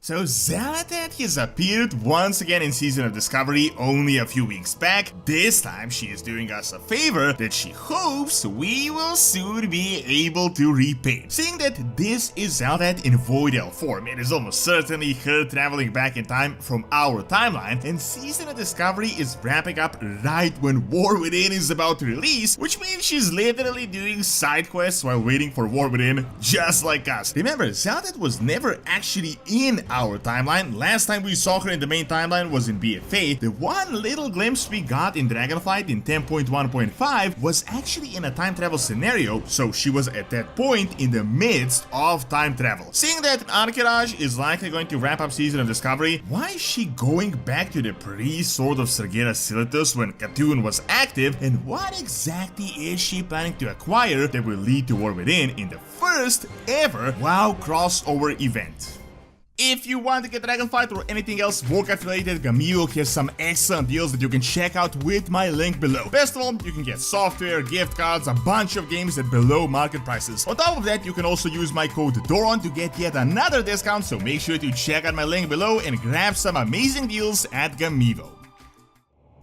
So Xal'atath has appeared once again in Season of Discovery only a few weeks back. This time she is doing us a favor that she hopes we will soon be able to repay. Seeing that this is Xal'atath in Void Elf form, it is almost certainly her traveling back in time from our timeline, and Season of Discovery is wrapping up right when War Within is about to release, which means she's literally doing side quests while waiting for War Within, just like us. Remember, Xal'atath was never actually in our timeline. Last time we saw her in the main timeline was in BFA. The one little glimpse we got in Dragonflight in 10.1.5 was actually in a time travel scenario, so she was at that point in the midst of time travel. Seeing that Ahn'Qiraj is likely going to wrap up Season of Discovery, why is she going back to the pre-Sword of Sargeras Silithus when THUN was active, and what exactly is she planning to acquire that will lead to War Within in the first ever WoW crossover event? If you want to get Dragonflight or anything else Warcraft related, Gamigo has some excellent deals that you can check out with my link below. Best of all, you can get software, gift cards, a bunch of games at below market prices. On top of that, you can also use my code Doron to get yet another discount, so make sure to check out my link below and grab some amazing deals at Gamigo.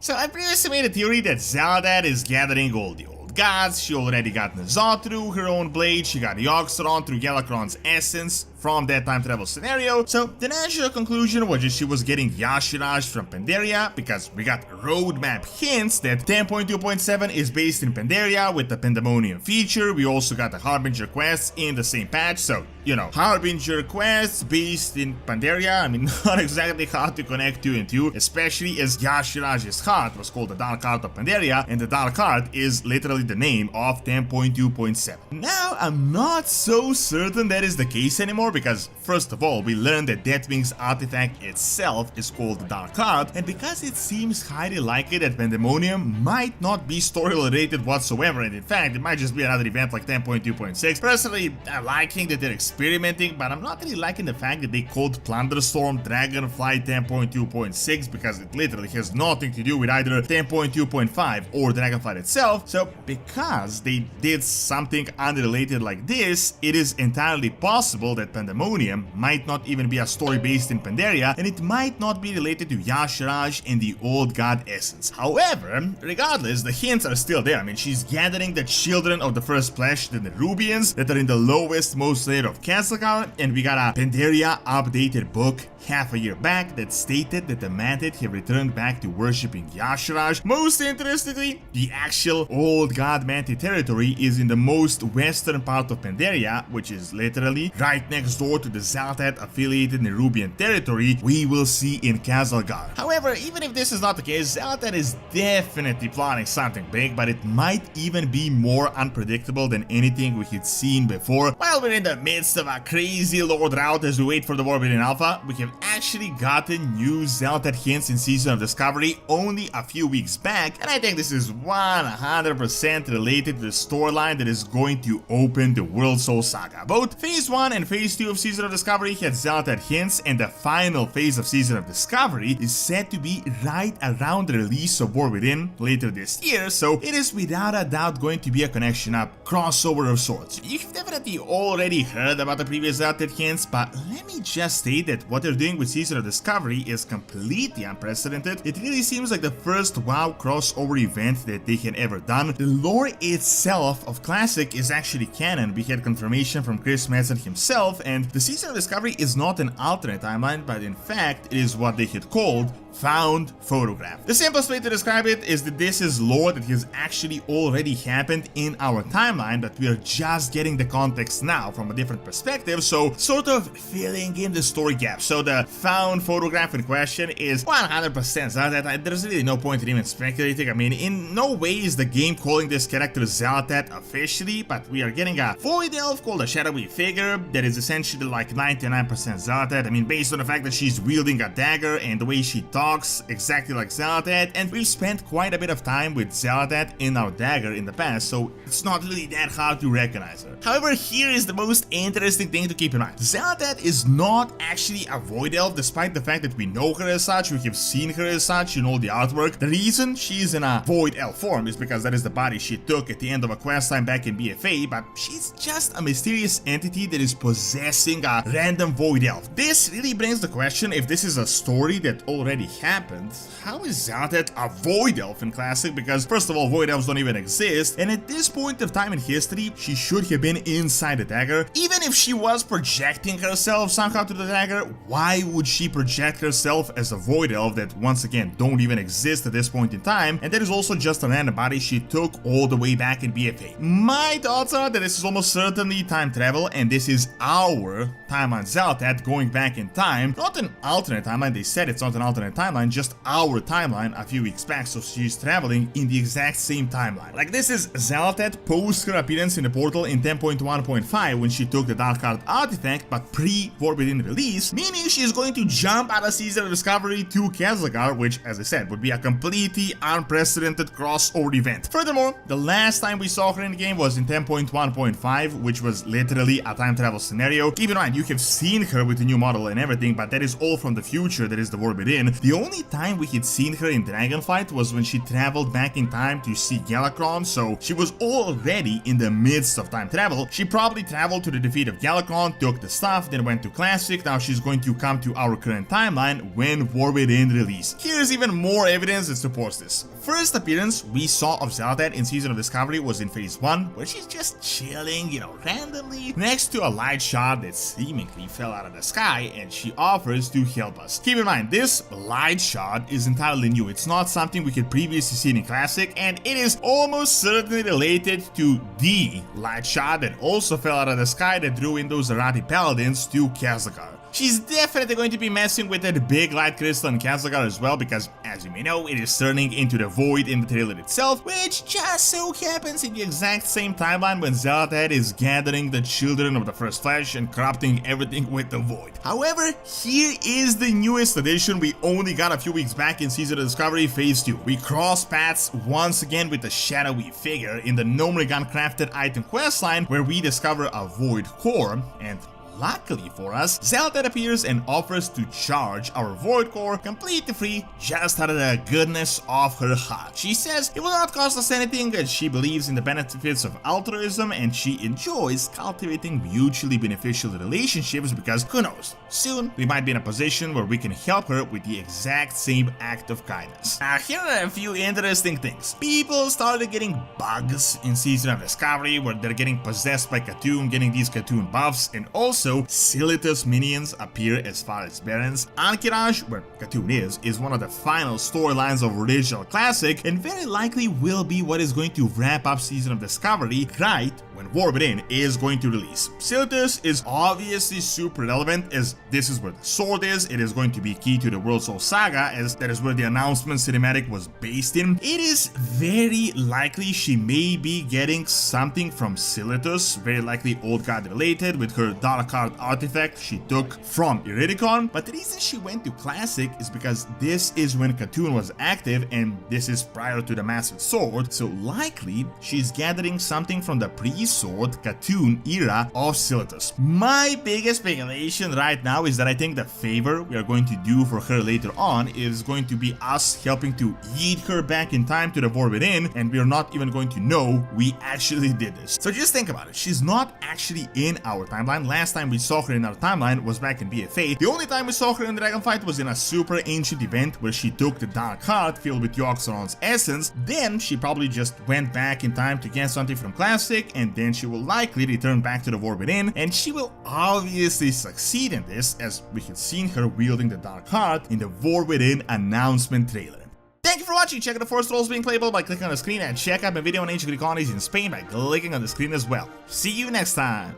So I previously made a theory that Zalad is gathering all the old gods. She already got N'Zoth through her own blade, she got Yogg-Saron through Galakrond's essence from that time travel scenario, so the natural conclusion was that she was getting Ahn'Qiraj from Pandaria, because we got roadmap hints that 10.2.7 is based in Pandaria with the Pandemonium feature. We also got the Harbinger quests in the same patch, so, you know, Harbinger quests based in Pandaria. I mean, not exactly hard to connect 2 and 2, especially as Ahn'Qiraj's heart was called the Dark Heart of Pandaria, and the Dark Heart is literally the name of 10.2.7. Now, I'm not so certain that is the case anymore, because first of all, we learned that Deathwing's artifact itself is called the Dark Heart, and because it seems highly likely that Pandemonium might not be story related whatsoever, and in fact, it might just be another event like 10.2.6. Personally, I'm liking that they're experimenting, but I'm not really liking the fact that they called Plunderstorm Dragonflight 10.2.6, because it literally has nothing to do with either 10.2.5 or Dragonflight itself. So because they did something unrelated like this, it is entirely possible that Pandemonium might not even be a story based in Pandaria, and it might not be related to Ahn'Qiraj and the old god essence. However, regardless, the hints are still there. I mean, she's gathering the children of the first flesh, the Nerubians, that are in the lowest most layer of Castle, and we got a Pandaria updated book half a year back that stated that the Mantid have returned back to worshipping Ahn'Qiraj. Most interestingly, the actual old god Mantid territory is in the most western part of Pandaria, which is literally right next door to the Xal'atath affiliated Nerubian territory we will see in Khazalgar. However, even if this is not the case, Xal'atath is definitely planning something big, but it might even be more unpredictable than anything we had seen before. While we're in the midst of a crazy Lord route as we wait for the War Within Alpha, we have actually gotten new Xal'atath hints in Season of Discovery only a few weeks back, and I think this is 100% related to the storyline that is going to open the World Soul Saga. Both Phase 1 and Phase 2 of Season of Discovery had Xal'atath hints, and the final phase of Season of Discovery is said to be right around the release of War Within later this year, so it is without a doubt going to be a connection up crossover of sorts. You've definitely already heard about the previous Xal'atath hints, but let me just state that what they're doing with Season of Discovery is completely unprecedented. It really seems like the first WoW crossover event that they had ever done. The lore itself of Classic is actually canon. We had confirmation from Chris Madsen himself, and the Season of Discovery is not an alternate timeline, but in fact it is what they had called found photograph. The simplest way to describe it is that this is lore that has actually already happened in our timeline, but we are just getting the context now from a different perspective, so sort of filling in the story gap. So the found photograph in question is 100% Xal'atath. There's really no point in even speculating. I mean, in no way is the game calling this character Xal'atath officially, but we are getting a void elf called a shadowy figure that is essentially like 99% Xal'atath. I mean, based on the fact that she's wielding a dagger and the way she talks talks exactly like Xal'atath, and we've spent quite a bit of time with Xal'atath in our dagger in the past, so it's not really that hard to recognize her. However, here is the most interesting thing to keep in mind. Xal'atath is not actually a void elf, despite the fact that we know her as such, we have seen her as such in all the artwork. The reason she's in a void elf form is because that is the body she took at the end of a quest line back in BFA, but she's just a mysterious entity that is possessing a random void elf. This really brings the question, if this is a story that already happened, how is Xal'atath a void elf in Classic? Because first of all, void elves don't even exist, and at this point of time in history, she should have been inside the dagger. Even if she was projecting herself somehow to the dagger, why would she project herself as a void elf that once again don't even exist at this point in time, and that is also just a random body she took all the way back in BFA? My thoughts are that this is almost certainly time travel, and this is our timeline Xal'atath going back in time, not an alternate timeline. They said it's not an alternate timeline, just our timeline a few weeks back, so she's traveling in the exact same timeline. Like, this is Xal'atath post her appearance in the portal in 10.1.5 when she took the Dark Card artifact, but pre-Forbidden release, meaning she's going to jump out of Season of Discovery to Xal'atath, which, as I said, would be a completely unprecedented crossover event. Furthermore, the last time we saw her in the game was in 10.1.5, which was literally a time travel scenario. Keep in mind, you have seen her with the new model and everything, but that is all from the future, that is the Forbidden. The only time we had seen her in Dragonflight was when she traveled back in time to see Galakrond, so she was already in the midst of time travel. She probably traveled to the defeat of Galakrond, took the stuff, then went to Classic. Now she's going to come to our current timeline when Forbidden release. Here's even more evidence that supports this. First appearance we saw of Xal'atath in Season of Discovery was in Phase 1, where she's just chilling, randomly next to a light shard that seemingly fell out of the sky, and she offers to help us. Keep in mind, this light shard is entirely new. It's not something we had previously seen in Classic, and it is almost certainly related to the light shard that also fell out of the sky that drew in those Zarati paladins to Xal'atath. She's definitely going to be messing with that big light crystal in Xal'atath as well, because, as you may know, it is turning into the void in the trailer itself, which just so happens in the exact same timeline when Xal'atath is gathering the children of the First Flesh and corrupting everything with the void. However, here is the newest addition we only got a few weeks back in Season of Discovery Phase 2. We cross paths once again with the shadowy figure in the Gnomrigan crafted item questline, where we discover a void core, and luckily for us, Xal'atath appears and offers to charge our Void Core completely free, just out of the goodness of her heart. She says it will not cost us anything, as she believes in the benefits of altruism and she enjoys cultivating mutually beneficial relationships, because who knows, soon we might be in a position where we can help her with the exact same act of kindness. Now, here are a few interesting things. People started getting bugs in Season of Discovery, where they're getting possessed by Khatun, getting these Khatun buffs, and also Silithus minions appear as far as Barons. Ahn'Qiraj, where Khatun is one of the final storylines of original Classic, and very likely will be what is going to wrap up Season of Discovery right when Forbidden is going to release. Silithus is obviously super relevant, as this is where the sword is. It is going to be key to the World Soul Saga, as that is where the announcement cinematic was based in. It is very likely she may be getting something from Silithus, very likely Old God related, with her Dark Card artifact she took from Iridicon. But the reason she went to Classic is because this is when Khatun was active, and this is prior to the Massive Sword, so likely she's gathering something from the pre-sword Khatun era of Silithus. My biggest speculation right now is that I think the favor we are going to do for her later on is going to be us helping to yeet her back in time to the Forbidden, and we are not even going to know we actually did this. So just think about it. She's not actually in our timeline. Last time we saw her in our timeline was back in BFA. The only time we saw her in Dragonflight was in a super ancient event where she took the Dark Heart filled with Yogg-Saron's essence. Then she probably just went back in time to get something from Classic, and then she will likely return back to the Forbidden, and she will obviously succeed in this, as we had seen her wielding the Dark Heart in the Forbidden announcement trailer. Thank you for watching. Check out the first roles being playable by clicking on the screen, and check out my video on ancient Greek colonies in Spain by clicking on the screen as well. See you next time.